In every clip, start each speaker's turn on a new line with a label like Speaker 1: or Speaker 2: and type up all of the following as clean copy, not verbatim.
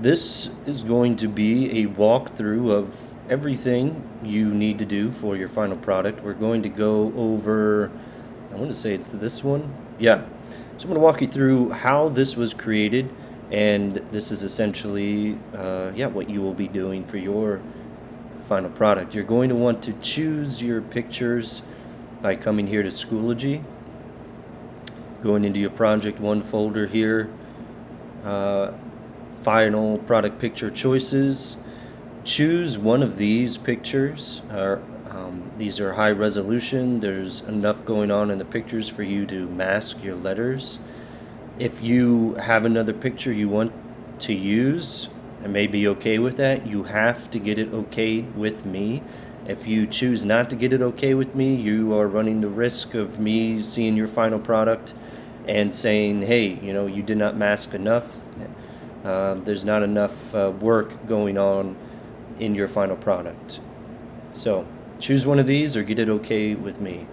Speaker 1: This is going to be a walkthrough of everything you need to do for your final product. We're going to go over, I want to say it's this one. Yeah. So I'm going to walk you through how this was created, and this is essentially, what you will be doing for your final product. You're going to want to choose your pictures by coming here to Schoology, going into your Project 1 folder here, final product picture choices. Choose one of these pictures. These are high resolution. There's enough going on in the pictures for you to mask your letters. If you have another picture you want to use and may be okay with that, you have to get it okay with me. If you choose not to get it okay with me, you are running the risk of me seeing your final product and saying, hey, you did not mask enough. There's not enough work going on in your final product. So choose one of these or get it okay with me.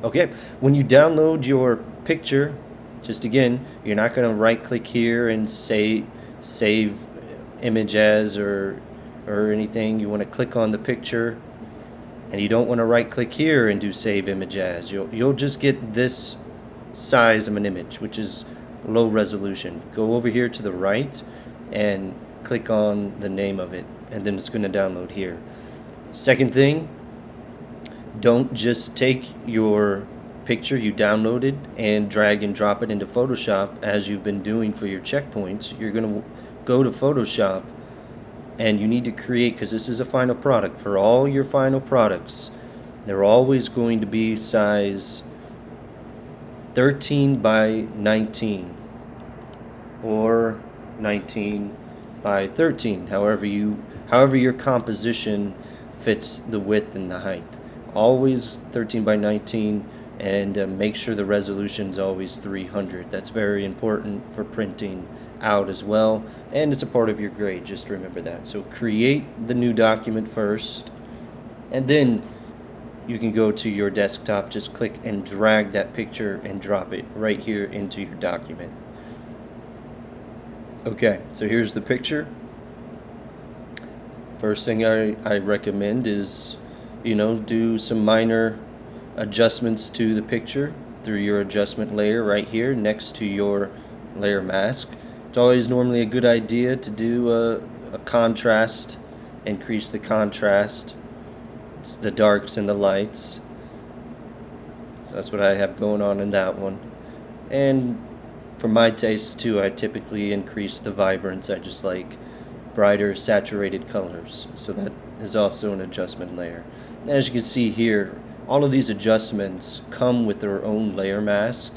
Speaker 1: Okay, when you download your picture, just again, you're not going to right click here and say save image as or anything. You want to click on the picture, and you don't want to right click here and do save image as. You'll just get this size of an image, which is low resolution. Go over here to the right and click on the name of it, and then it's going to download here. Second thing, don't just take your picture you downloaded and drag and drop it into Photoshop as you've been doing for your checkpoints. You're going to go to Photoshop, and you need to create, because this is a final product. For all your final products, they're always going to be size 13 by 19 or 19 by 13, however your composition fits the width and the height. Always 13 by 19, and make sure the resolution is always 300. That's very important for printing out as well, and it's a part of your grade. Just remember that. So create the new document first, and then you can go to your desktop, just click and drag that picture and drop it right here into your document. Okay, so here's the picture. First thing I recommend is, do some minor adjustments to the picture through your adjustment layer right here next to your layer mask. It's always normally a good idea to do a contrast, increase the contrast. It's the darks and the lights. So that's what I have going on in that one. And for my taste too, I typically increase the vibrance. I just like brighter saturated colors. So that is also an adjustment layer. And as you can see here, all of these adjustments come with their own layer mask.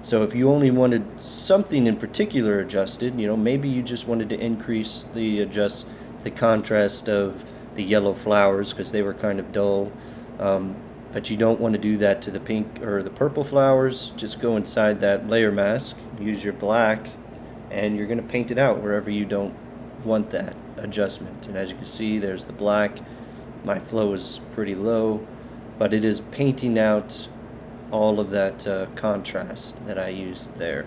Speaker 1: So if you only wanted something in particular adjusted, maybe you just wanted to increase the contrast of the yellow flowers because they were kind of dull, but you don't want to do that to the pink or the purple flowers. Just go inside that layer mask, use your black, and you're going to paint it out wherever you don't want that adjustment. And as you can see, there's the black. My flow is pretty low, but it is painting out all of that contrast that I used there.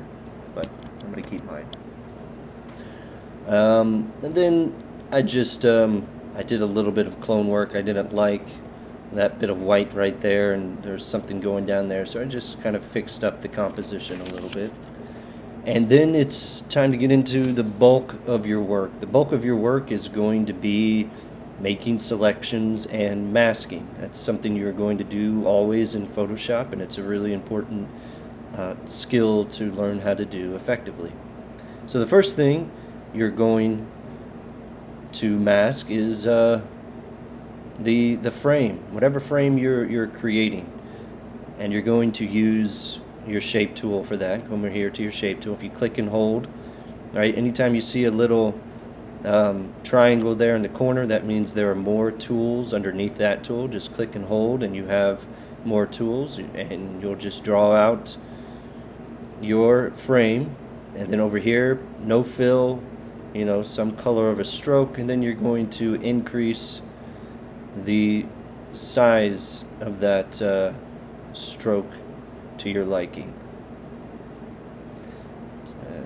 Speaker 1: But I'm going to keep mine. And then I just I did a little bit of clone work. I didn't like that bit of white right there, and there's something going down there, so I just kind of fixed up the composition a little bit. And then it's time to get into the bulk of your work. The bulk of your work is going to be making selections and masking. That's something you're going to do always in Photoshop, and it's a really important skill to learn how to do effectively. So the first thing you're going to mask is the frame, whatever frame you're creating, and you're going to use your shape tool for that. Come over here to your shape tool. If you click and hold, right, anytime you see a little triangle there in the corner, that means there are more tools underneath that tool. Just click and hold and you have more tools, and you'll just draw out your frame. And then over here, no fill, some color of a stroke, and then you're going to increase the size of that stroke to your liking.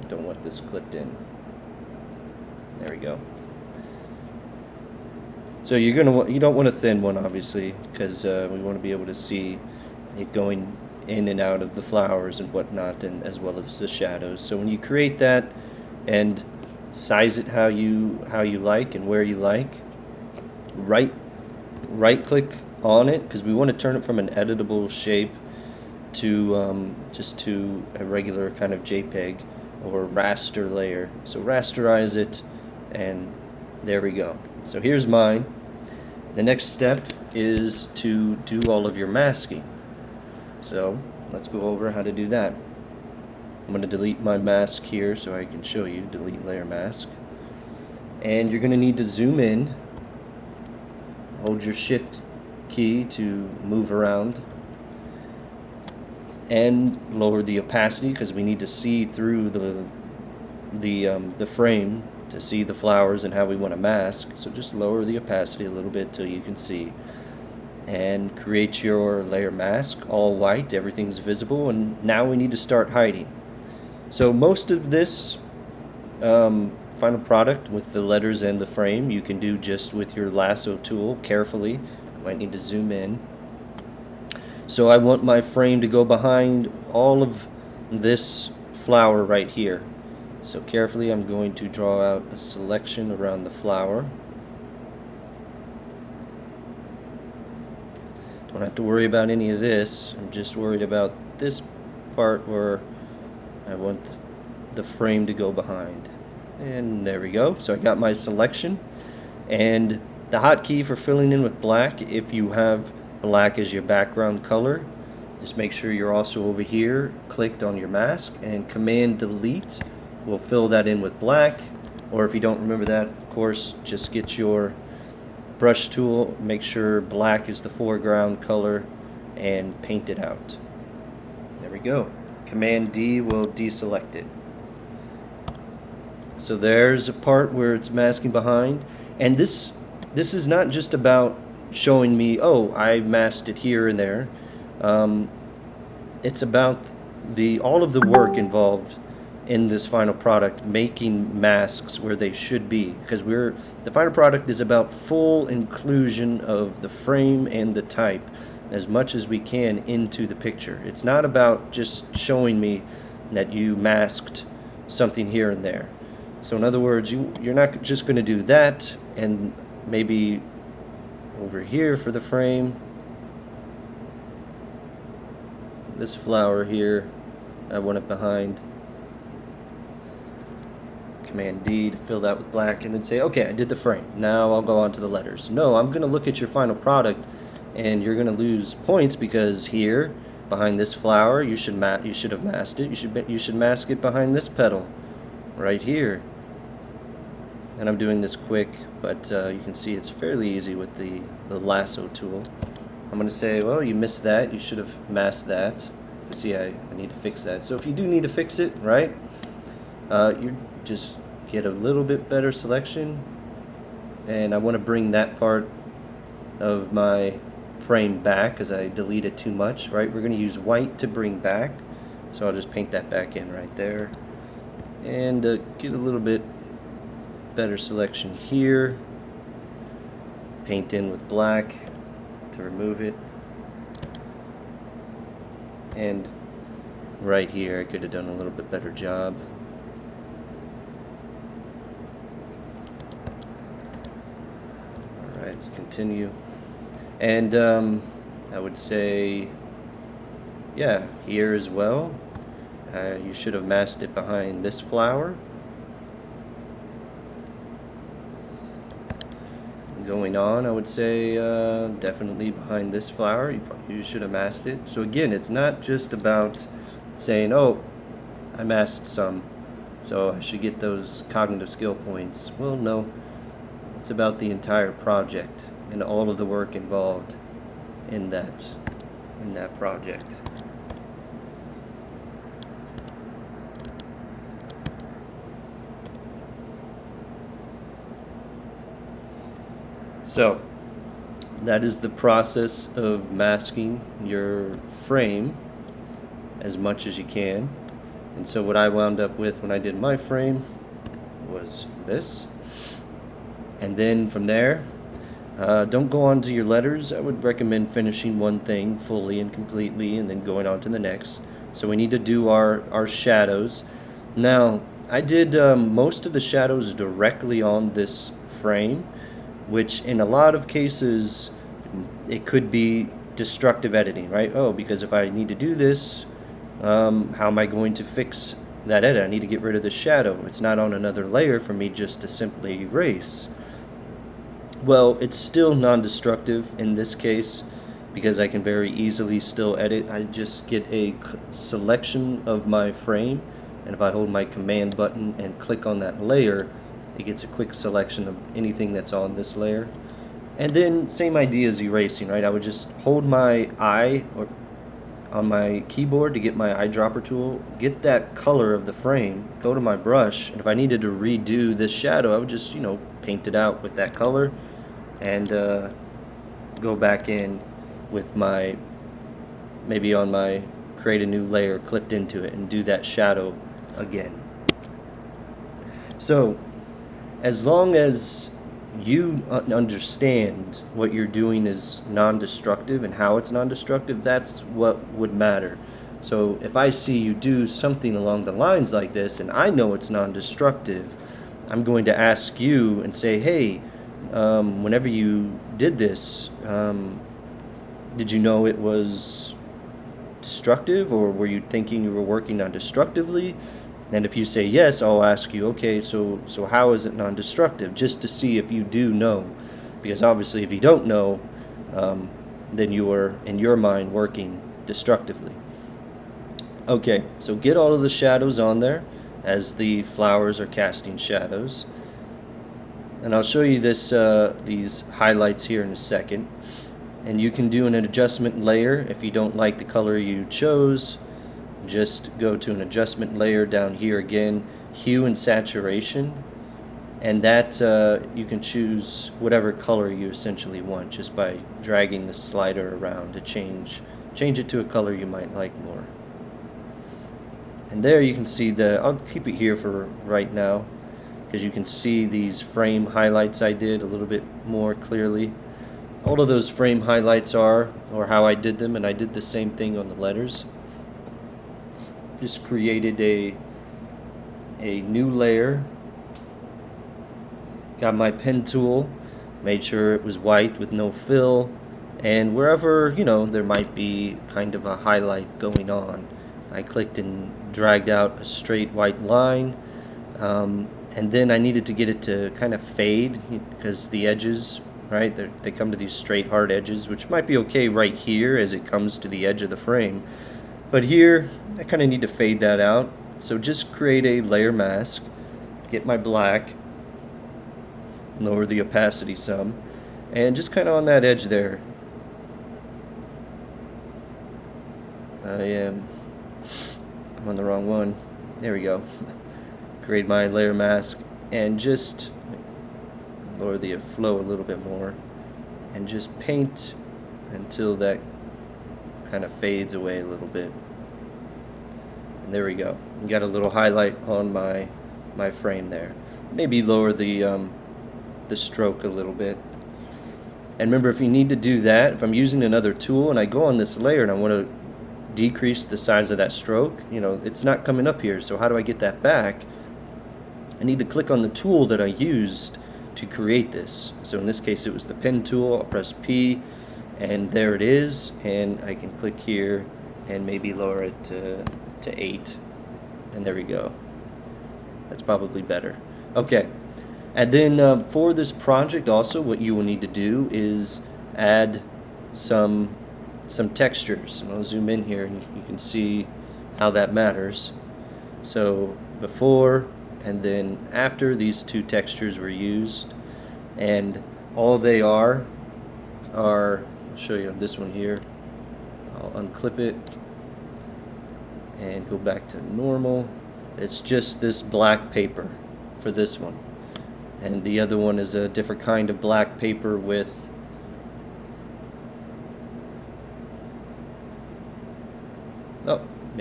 Speaker 1: don't want this clipped in. There we go. So you don't want a thin one, obviously, because we want to be able to see it going in and out of the flowers and whatnot, and as well as the shadows. So when you create that and size it how you like and where you like, right click on it, because we want to turn it from an editable shape to just to a regular kind of JPEG or raster layer. So rasterize it, and there we go. So here's mine. The next step is to do all of your masking. So let's go over how to do that. I'm going to delete my mask here so I can show you. Delete layer mask. And you're going to need to zoom in. Hold your shift key to move around. And lower the opacity, because we need to see through the frame to see the flowers and how we want to mask. So just lower the opacity a little bit till you can see. And create your layer mask, all white, everything's visible, and now we need to start hiding. So most of this final product with the letters and the frame you can do just with your lasso tool carefully. You might need to zoom in. So I want my frame to go behind all of this flower right here. So carefully I'm going to draw out a selection around the flower. Don't have to worry about any of this. I'm just worried about this part where I want the frame to go behind. And there we go. So I got my selection. And the hotkey for filling in with black, if you have black as your background color, just make sure you're also over here clicked on your mask, and Command Delete will fill that in with black. Or if you don't remember that, of course, just get your brush tool, make sure black is the foreground color, and paint it out. There we go. Command D will deselect it. So there's a part where it's masking behind, and this is not just about showing me, oh, I masked it here and there. It's about all of the work involved in this final product, making masks where they should be, because the final product is about full inclusion of the frame and the type as much as we can into the picture. It's not about just showing me that you masked something here and there. So in other words, you're not just going to do that and maybe over here for the frame, this flower here, I want it behind. Command D to fill that with black, and then say, okay, I did the frame. Now I'll go on to the letters. No, I'm going to look at your final product, and you're going to lose points because here, behind this flower, you should have masked it. You should mask it behind this petal, right here. And I'm doing this quick, but you can see it's fairly easy with the lasso tool. I'm going to say, well, you missed that. You should have masked that. You see, I need to fix that. So if you do need to fix it, right, you just get a little bit better selection, and I want to bring that part of my frame back because I deleted too much, right? We're going to use white to bring back, so I'll just paint that back in right there, and get a little bit better selection here, paint in with black to remove it, and right here I could have done a little bit better job. Alright, let's continue. And I would say, yeah, here as well, you should have masked it behind this flower. Going on, I would say definitely behind this flower, you should have masked it. So again, it's not just about saying, oh, I masked some, so I should get those cognitive skill points. Well, no, it's about the entire project and all of the work involved in that project. So that is the process of masking your frame as much as you can. And so what I wound up with when I did my frame was this. And then from there, don't go on to your letters. I would recommend finishing one thing fully and completely and then going on to the next. So we need to do our shadows. Now, I did most of the shadows directly on this frame, which in a lot of cases, it could be destructive editing, right? Oh, because if I need to do this, how am I going to fix that edit? I need to get rid of the shadow. It's not on another layer for me just to simply erase. Well, it's still non-destructive in this case because I can very easily still edit. I just get a selection of my frame, and if I hold my command button and click on that layer, it gets a quick selection of anything that's on this layer. And then same idea as erasing, right? I would just hold my eye or on my keyboard to get my eyedropper tool, get that color of the frame, go to my brush, and if I needed to redo this shadow, I would just, paint it out with that color and go back in with my, maybe on my create a new layer clipped into it and do that shadow again. So as long as you understand what you're doing is non-destructive and how it's non-destructive, that's what would matter. So if I see you do something along the lines like this and I know it's non-destructive, I'm going to ask you and say, hey, whenever you did this, did you know it was destructive, or were you thinking you were working non-destructively? And if you say yes, I'll ask you, okay, so how is it non-destructive? Just to see if you do know. Because obviously if you don't know, then you are, in your mind, working destructively. Okay, so get all of the shadows on there as the flowers are casting shadows. And I'll show you this these highlights here in a second. And you can do an adjustment layer if you don't like the color you chose. Just go to an adjustment layer down here again, hue and saturation, and that you can choose whatever color you essentially want just by dragging the slider around to change it to a color you might like more. And there you can see I'll keep it here for right now because you can see these frame highlights I did a little bit more clearly. All of those frame highlights or how I did them, and I did the same thing on the letters. Just created a new layer, got my pen tool, made sure it was white with no fill, and wherever there might be kind of a highlight going on, I clicked and dragged out a straight white line, and then I needed to get it to kind of fade because the edges, right, they come to these straight hard edges, which might be okay right here as it comes to the edge of the frame. But here, I kind of need to fade that out. So just create a layer mask, get my black, lower the opacity some, and just kind of on that edge there. I'm on the wrong one. There we go. Create my layer mask and just lower the flow a little bit more and just paint until that kind of fades away a little bit. And there we go. You got a little highlight on my frame there. Maybe lower the stroke a little bit. And remember, if you need to do that, if I'm using another tool and I go on this layer and I want to decrease the size of that stroke, it's not coming up here. So how do I get that back? I need to click on the tool that I used to create this. So in this case it was the pen tool. I'll press P and there it is, and I can click here and maybe lower it to 8, and there we go. That's probably better. Okay, and then for this project also what you will need to do is add some textures, and I'll zoom in here and you can see how that matters. So before and then after these two textures were used, and all they are I'll show you on this one here. I'll unclip it and go back to normal. It's just this black paper for this one, and the other one is a different kind of black paper with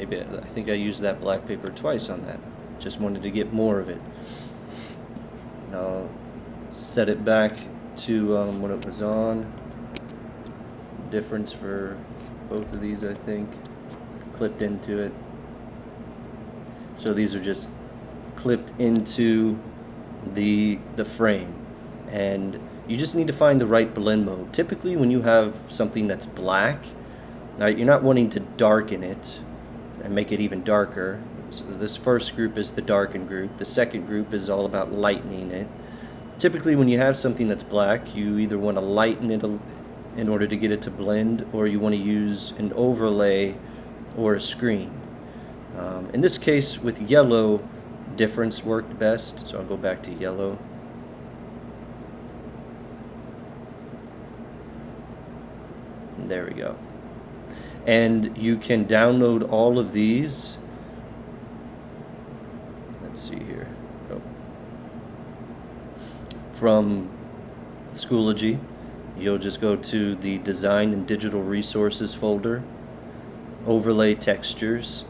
Speaker 1: maybe I think I used that black paper twice on that. Just wanted to get more of it. And I'll set it back to what it was on. Difference for both of these, I think, clipped into it. So these are just clipped into the frame, and you just need to find the right blend mode. Typically when you have something that's black, right, you're not wanting to darken it and make it even darker. So this first group is the darken group. The second group is all about lightening it. Typically when you have something that's black, you either want to lighten it in order to get it to blend, or you want to use an overlay or a screen. In this case with yellow, difference worked best, so I'll go back to yellow. And there we go. And you can download all of these. Let's see here. Oh. From Schoology. You'll just go to the Design and Digital Resources folder, Overlay Textures,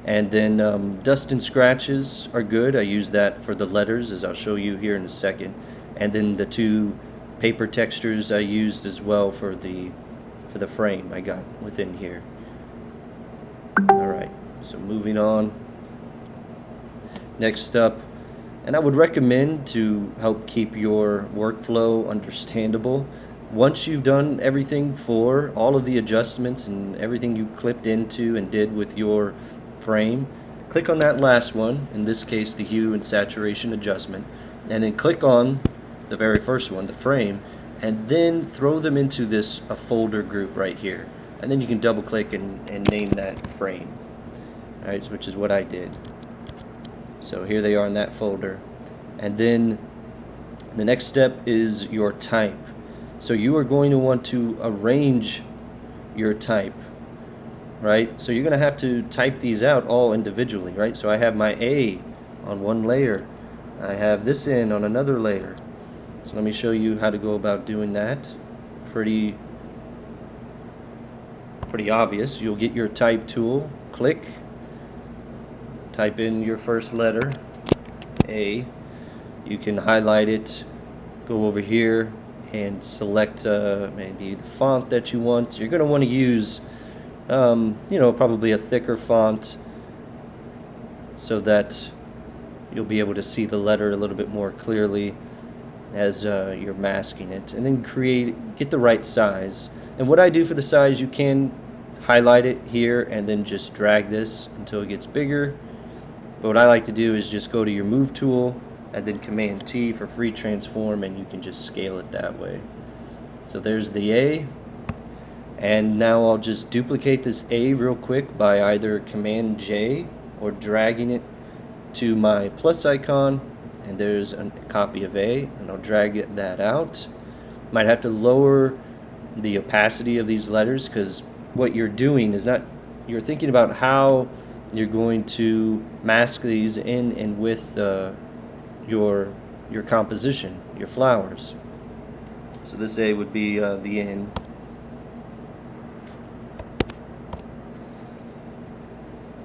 Speaker 1: and then Dust and Scratches are good. I use that for the letters, as I'll show you here in a second. And then the two paper textures I used as well for the frame I got within here. Alright, so moving on. Next up, and I would recommend, to help keep your workflow understandable, once you've done everything for all of the adjustments and everything you clipped into and did with your frame, click on that last one, in this case the hue and saturation adjustment, and then click on the very first one, the frame, and then throw them into this folder group right here, and then you can double click and name that frame. Alright, which is what I did. So here they are in that folder. And then the next step is your type. So you are going to want to arrange your type, right? So you're going to have to type these out all individually, right? So I have my A on one layer. I have this in on another layer. So let me show you how to go about doing that. Pretty obvious. You'll get your type tool, click, type in your first letter, A. You can highlight it, go over here and select maybe the font that you want. You're going to want to use probably a thicker font so that you'll be able to see the letter a little bit more clearly as you're masking it. And then get the right size. And what I do for the size, you can highlight it here and then just drag this until it gets bigger. But what I like to do is just go to your move tool and then Command T for free transform, and you can just scale it that way. So there's the A, and now I'll just duplicate this A real quick by either Command J or dragging it to my plus icon, and there's a copy of A, and I'll drag that out. Might have to lower the opacity of these letters, because what you're doing is you're thinking about how you're going to mask these in and with your composition, your flowers. So this A would be the N.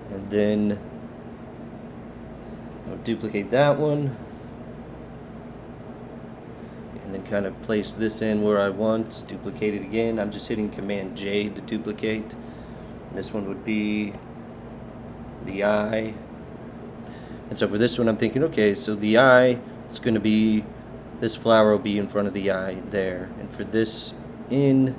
Speaker 1: And then I'll duplicate that one. And then kind of place this in where I want, duplicate it again. I'm just hitting Command J to duplicate. This one would be the I. And so for this one I'm thinking, okay, so the I, it's going to be, this flower will be in front of the I there. And for this in,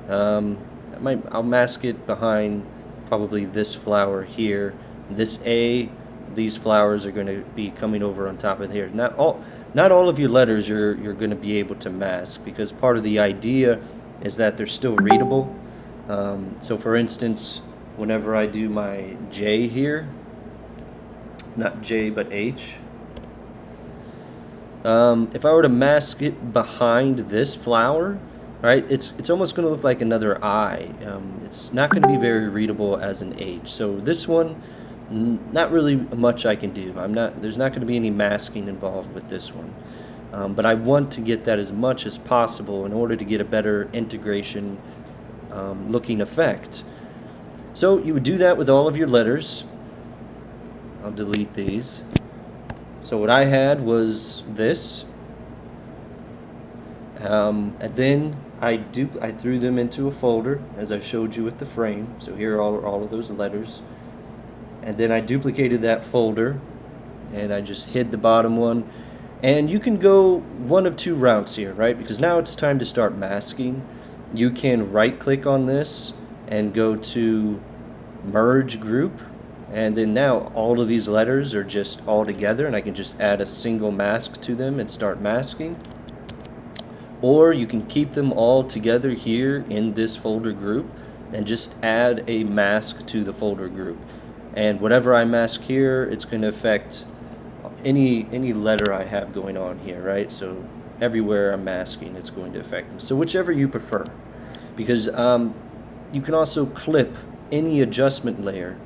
Speaker 1: I'll mask it behind probably this flower here. This A, these flowers are going to be coming over on top of here. Not all of your letters you're going to be able to mask, because part of the idea is that they're still readable. So for instance, whenever I do my J here, not J but H, if I were to mask it behind this flower, right, it's almost going to look like another I. It's not going to be very readable as an H. So this one, not really much I can do. There's not going to be any masking involved with this one. But I want to get that as much as possible in order to get a better integration looking effect. So you would do that with all of your letters. I'll delete these. So what I had was this, and then I threw them into a folder as I showed you with the frame. So here are all of those letters, and then I duplicated that folder, and I just hid the bottom one. And you can go one of two routes here, right? Because now it's time to start masking. You can right click on this and go to merge group, and then now all of these letters are just all together, and I can just add a single mask to them and start masking. Or you can keep them all together here in this folder group and just add a mask to the folder group. And whatever I mask here, it's going to affect any letter I have going on here, right? So everywhere I'm masking, it's going to affect them. So whichever you prefer, because you can also clip any adjustment layer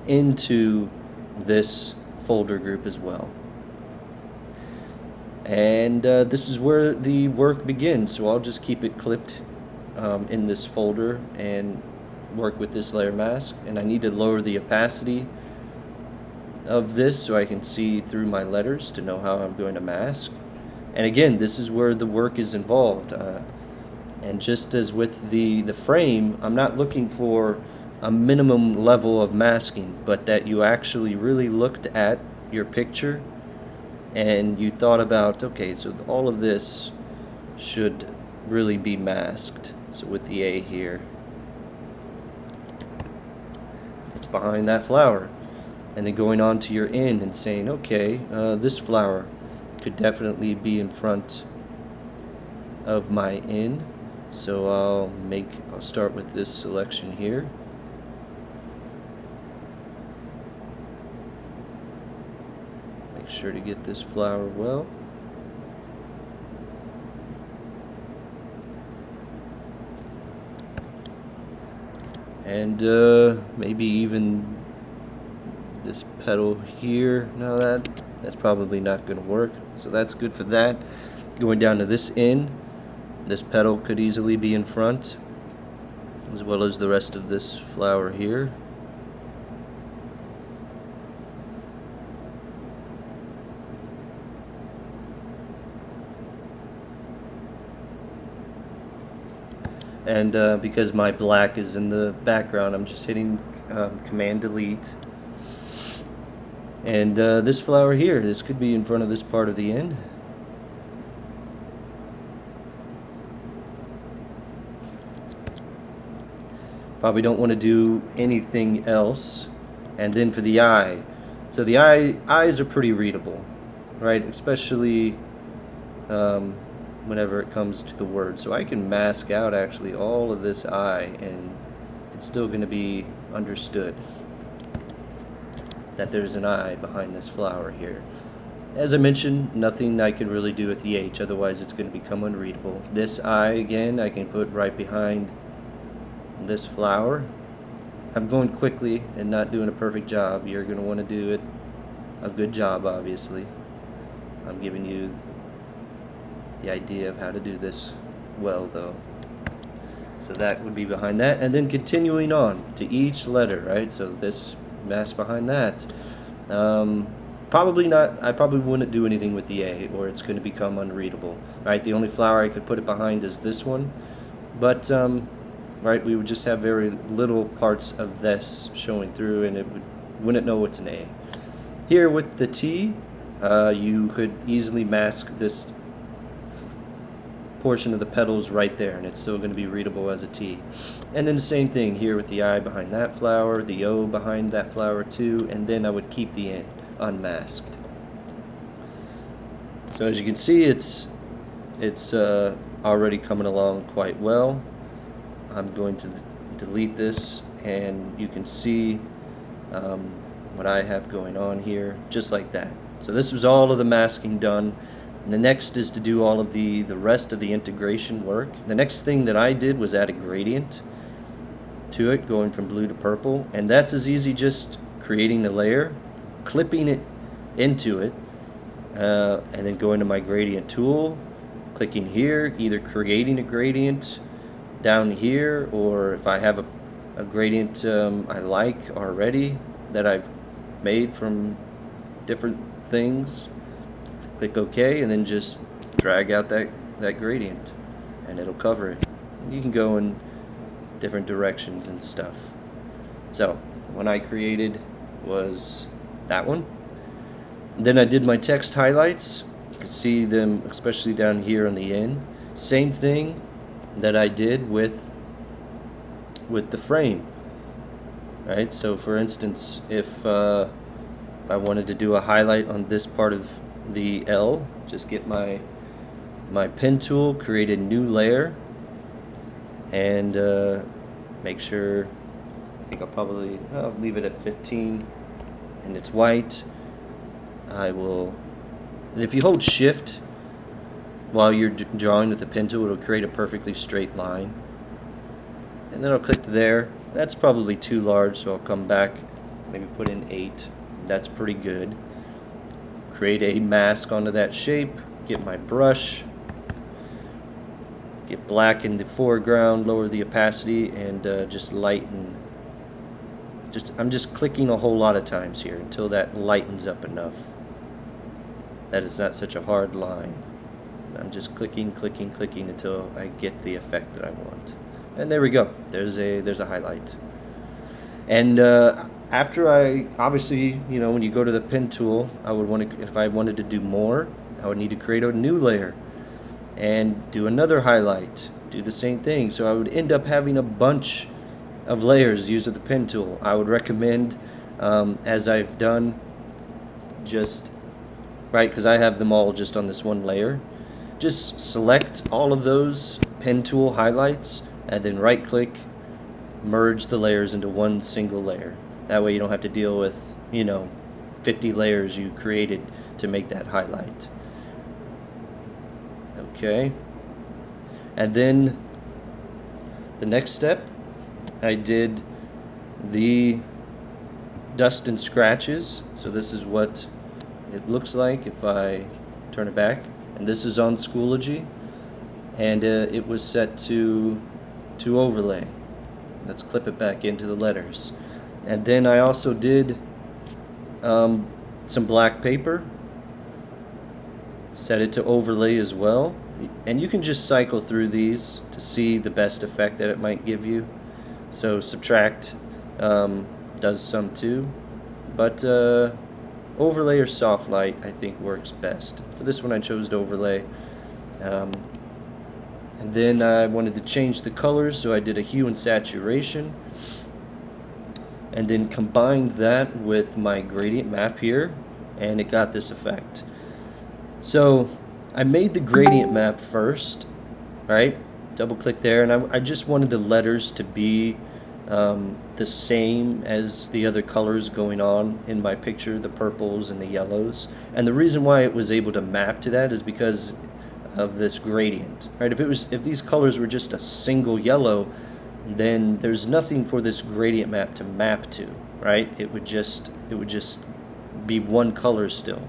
Speaker 1: into this folder group as well. And this is where the work begins. So I'll just keep it clipped in this folder and work with this layer mask. And I need to lower the opacity of this so I can see through my letters to know how I'm going to mask. And again, this is where the work is involved. And just as with the frame, I'm not looking for a minimum level of masking, but that you actually really looked at your picture and you thought about, okay, so all of this should really be masked. So with the A here, it's behind that flower. And then going on to your N and saying, okay, this flower could definitely be in front of my N. So I'll start with this selection here. Make sure to get this flower well. And maybe even this petal here. No, that's probably not going to work. So that's good for that. Going down to this N, this petal could easily be in front, as well as the rest of this flower here. And because my black is in the background, I'm just hitting Command Delete. And this flower here, this could be in front of this part of the N. Probably don't want to do anything else. And then for the eye. So the eyes are pretty readable, right? Especially whenever it comes to the word. So I can mask out actually all of this eye and it's still going to be understood that there's an eye behind this flower here. As I mentioned, nothing I can really do with the H, otherwise it's going to become unreadable. This eye, again, I can put right behind this flower. I'm going quickly and not doing a perfect job. You're going to want to do it a good job, obviously. I'm giving you the idea of how to do this well, though. So that would be behind that, and then continuing on to each letter, right? So this mask behind that. Probably not. I probably wouldn't do anything with the A, or it's going to become unreadable, right? The only flower I could put it behind is this one, but right, we would just have very little parts of this showing through, and it wouldn't know it's an A. Here with the T, you could easily mask this portion of the petals right there, and it's still going to be readable as a T. And then the same thing here with the I behind that flower, the O behind that flower too, and then I would keep the N unmasked. So as you can see, it's already coming along quite well. I'm going to delete this, and you can see what I have going on here, just like that. So this was all of the masking done. And the next is to do all of the rest of the integration work. The next thing that I did was add a gradient to it, going from blue to purple, and that's as easy just creating the layer, clipping it into it, and then going to my gradient tool, clicking here, either creating a gradient down here, or if I have a gradient I like already that I've made from different things. Click OK, and then just drag out that gradient, and it'll cover it. And you can go in different directions and stuff. So one I created was that one. And then I did my text highlights. You can see them especially down here on the end. Same thing that I did with the frame, right? So for instance, if I wanted to do a highlight on this part of the L, just get my pen tool, create a new layer, and make sure, I think I'll leave it at 15, and it's white. And if you hold shift while you're drawing with the pen tool, it'll create a perfectly straight line. And then I'll click there. That's probably too large, so I'll come back, maybe put in 8. That's pretty good. Create a mask onto that shape, get my brush, get black in the foreground, lower the opacity, and just lighten. I'm just clicking a whole lot of times here until that lightens up enough that it's not such a hard line. I'm just clicking until I get the effect that I want. And there we go. There's a highlight. And after obviously, when you go to the pen tool, if I wanted to do more, I would need to create a new layer and do another highlight, do the same thing. So I would end up having a bunch of layers used with the pen tool. I would recommend, as I've done, just right, because I have them all just on this one layer, just select all of those pen tool highlights and then right click, merge the layers into one single layer. That way you don't have to deal with 50 layers you created to make that highlight. Okay, and then the next step, I did the dust and scratches. So this is what it looks like if I turn it back, and this is on Schoology, and it was set to overlay. Let's clip it back into the letters. And then I also did some black paper, set it to overlay as well, and you can just cycle through these to see the best effect that it might give you. So subtract does some too, but overlay or soft light I think works best. For this one I chose to overlay. And then I wanted to change the colors, so I did a hue and saturation, and then combined that with my gradient map here, and it got this effect. So I made the gradient map first, right? Double click there, and I just wanted the letters to be the same as the other colors going on in my picture, the purples and the yellows. And the reason why it was able to map to that is because of this gradient, right? If these colors were just a single yellow, then there's nothing for this gradient map to map to, right? It would just be one color still.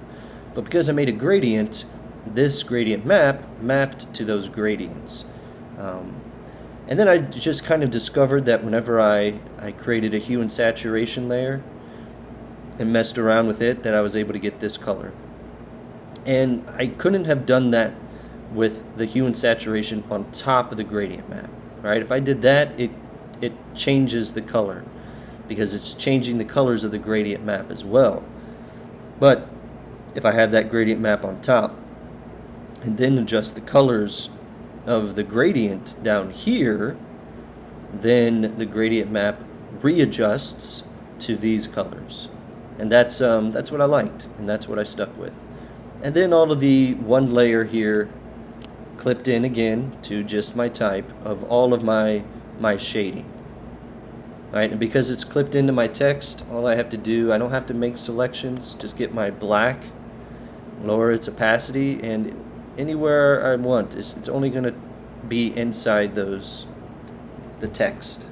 Speaker 1: But because I made a gradient, this gradient map mapped to those gradients. And then I just kind of discovered that whenever I created a hue and saturation layer and messed around with it, that I was able to get this color. And I couldn't have done that with the hue and saturation on top of the gradient map, right? If I did that, it changes the color because it's changing the colors of the gradient map as well. But if I have that gradient map on top and then adjust the colors of the gradient down here, then the gradient map readjusts to these colors. And that's what I liked, and that's what I stuck with. And then all of the one layer here clipped in again to just my type of all of my shading. Right, and because it's clipped into my text, all I have to do, I don't have to make selections, just get my black, lower its opacity, and anywhere I want, it's only going to be inside the text.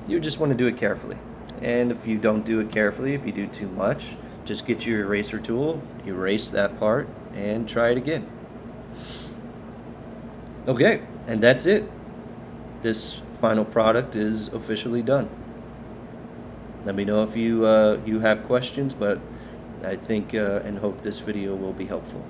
Speaker 1: You just want to do it carefully. And if you don't do it carefully, if you do too much, just get your eraser tool, erase that part, and try it again. Okay, and that's it. This final product is officially done. Let me know if you have questions, but I think and hope this video will be helpful.